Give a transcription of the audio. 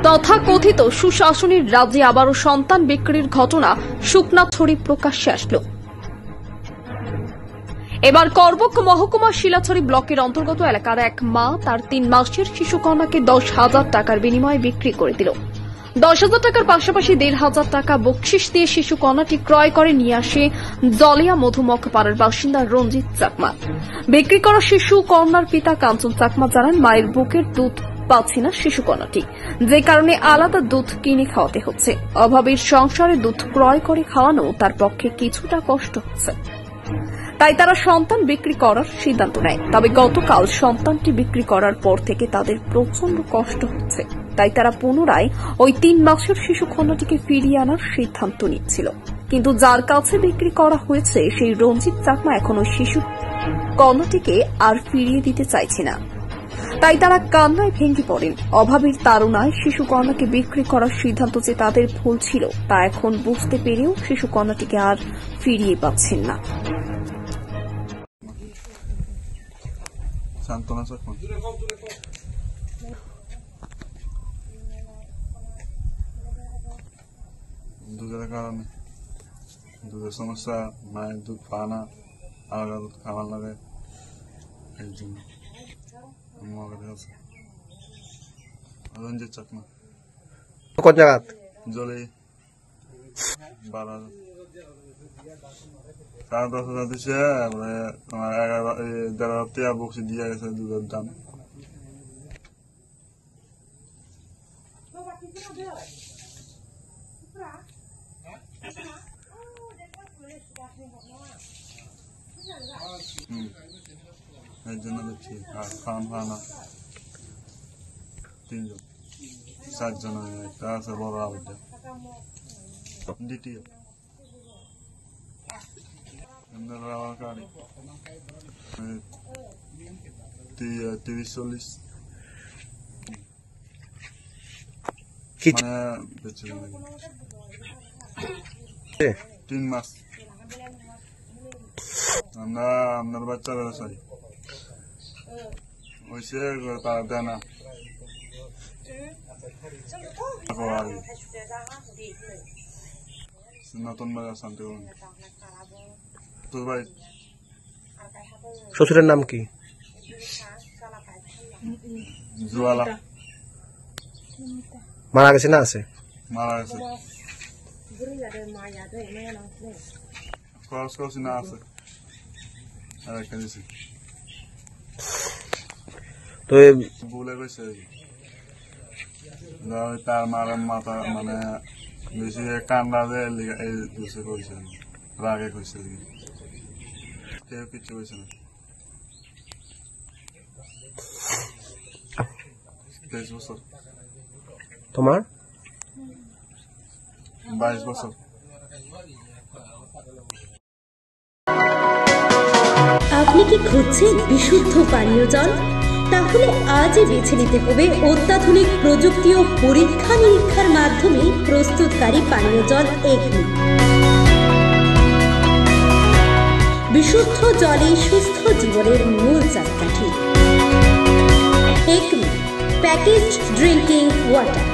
তথাকথিত সুশাসনের রাজ্যে আবারও সন্তান বিক্রির ঘটনা শুকনাছড়ি প্রকাশ্যে আসলো। এবার করবুক মহকুমা শিলাছড়ি ব্লকের অন্তর্গত এলাকার এক মা তার 3 মাসের শিশুকন্যাকে 10,000 টাকার বিনিময়ে বিক্রি করে দিল। 10,000 টাকার পাশাপাশি 1,500 টাকা বকশিশ দিয়ে শিশুকন্যাটি ক্রয় করে নিয়ে আসে জলিয়া মধুমক পাড়ার বাসিন্দা রঞ্জিত চাকমা। বিক্রি করা শিশু কন্যার পিতা কাঞ্চন চাকমা জানান, মায়ের বুকের দুধ পাচ্ছে না শিশুকন্যাটি, যে কারণে আলাদা দুধ কিনে খাওয়াতে হচ্ছে। অভাবের সংসারে দুধ ক্রয় করে খাওয়ানো তার পক্ষে কিছুটা কষ্ট হচ্ছে, তাই তারা সন্তান বিক্রি করার সিদ্ধান্ত নেয়। তবে গতকাল সন্তানটি বিক্রি করার পর থেকে তাদের প্রচন্ড কষ্ট হচ্ছে, তাই তারা পুনরায় ওই 3 মাসের শিশু কন্যাটিকে ফিরিয়ে আনার সিদ্ধান্ত নিচ্ছিল। কিন্তু যার কাছে বিক্রি করা হয়েছে সেই রঞ্জিত চাকমা এখন ওই শিশু কন্যাটিকে আর ফিরিয়ে দিতে চাইছে না, তাই তারা কান্নায় ভেঙে পড়েন। অভাবের তাড়নায় শিশু কন্যাকে বিক্রি করার সিদ্ধান্ত যে তাদের ভুল ছিল তা এখন বুঝতে পেরেও শিশু কন্যাটিকে আর ফিরিয়ে পাচ্ছেন না। দুধের কারণে দুধের সমস্যা, মায়ের দুধ পায় না, আলাদা দুধ খাওয়ার লাগে, এই জন্য রঞ্জিত চাকমা। কোন জায়গা? জলে 12,000 10,000 দিচ্ছে, তোমার 11,500 টাকা বক্সি দিয়ে গেছে দুধের দাম। এই জন্য দিচ্ছি। আর খাওয়ান খাওয়ানো 3 জন 7 জন, একটা আছে বড় আবেদা দ্বিতীয় গাড়ি 30-40 মানে বেঁচে 3 মাস। আমরা আপনার বাচ্চারা সরি হয়েছে তারা দেয় না। নতুন বাজার শান্তি তোর ভাই। শ্বশুরের নাম কি? জুয়ালা। মারা গেছে না আছে? মারা গেছে। খরচ করছি না আছে। তো বলে গেছে তার মারের মাথা মানে বেশি কান্দা যে এই দুষে কইছে, রাগে কইছে, কেউ কিছু কইছে না। 23 বছর। তোমার? 22 বছর। আপনি কি খুঁজছেন বিশুদ্ধ পানীয় জল? তাহলে আজই বেছে নিতে হবে অত্যাধুনিক প্রযুক্তি ও পরীক্ষা নিরীক্ষার মাধ্যমে প্রস্তুতকারী পানীয় জল একমি। বিশুদ্ধ জলে সুস্থ জীবনের মূল চাকাঠি। Acme packaged drinking water.